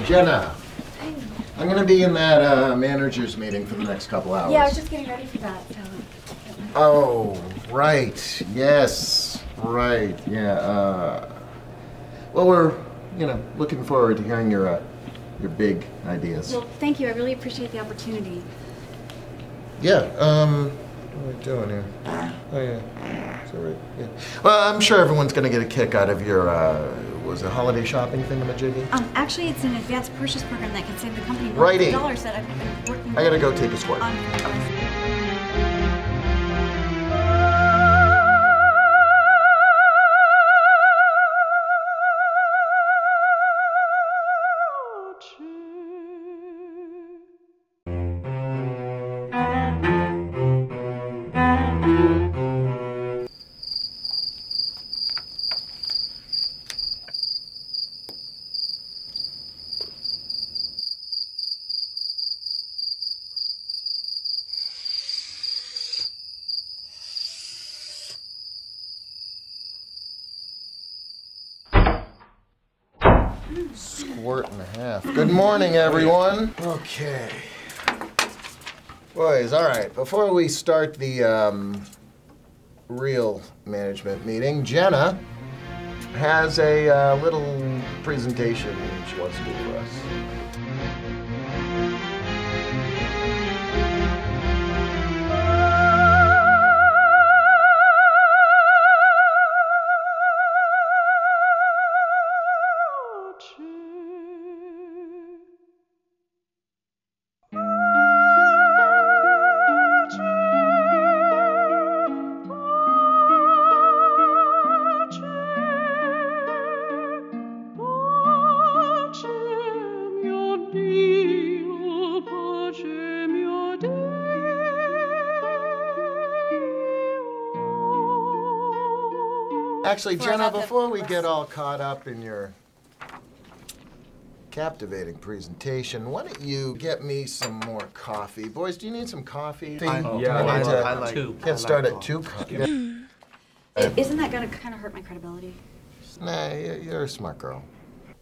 Jena. I'm going to be in that managers meeting for the next couple hours. Yeah, I was just getting ready for that. So. Oh, right. Yes. Right. Yeah. Well, we're, looking forward to hearing your big ideas. Well, thank you. I really appreciate the opportunity. Yeah. What are we doing here? Oh, yeah. Is that right? Yeah. Well, I'm sure everyone's going to get a kick out of your, was it holiday shopping thingamajiggy? Actually, it's an advanced purchase program that can save the company Righty. $100 that I've been working I got to go take a squirt. Squirt and a half. Good morning, everyone. Okay. Boys, all right. Before we start the real management meeting, Jena has a little presentation she wants to do for us. Actually, Jena, before we get all caught up in your captivating presentation, why don't you get me some more coffee? Boys, do you need some coffee? I like two. Can't start at 2. Isn't that going to kind of hurt my credibility? Nah, you're a smart girl.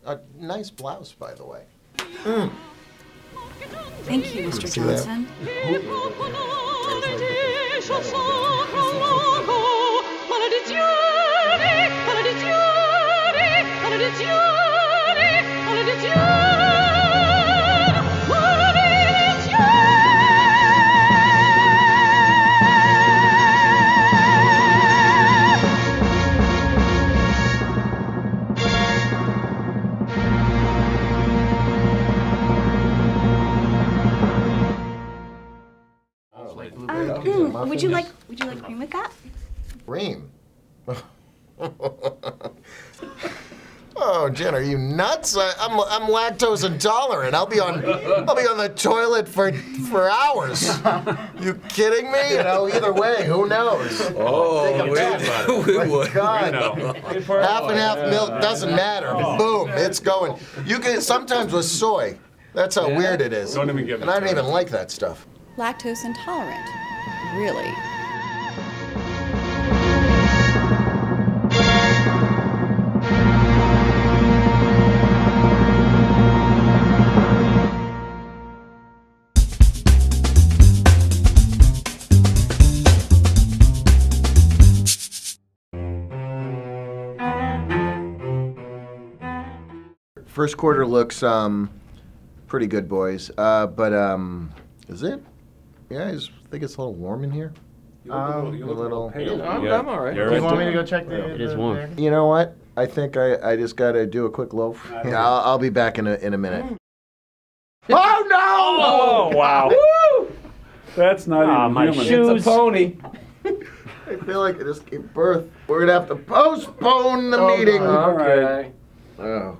A nice blouse, by the way. Thank you, Mr. Johnson. Would you like cream with that? Cream? Oh, Jen, are you nuts? I'm lactose intolerant. I'll be on the toilet for hours. You kidding me? Either way, who knows? Oh, we would. God, half and half milk doesn't matter. Boom, it's going. You can sometimes with soy. That's how weird it is. Don't even get me and I don't even like that stuff. Lactose intolerant. Really? First quarter looks pretty good, boys. But is it? Yeah, I think it's a little warm in here. You look a little pale. I'm all right. Do you want me to go check the... It is warm. You know what? I think I just got to do a quick loaf. Yeah, I'll be back in a minute. Oh, no! Oh, wow. Woo! That's not even my human. shoes. It's a pony. I feel like I just gave birth. We're going to have to postpone the meeting. All right. Oh,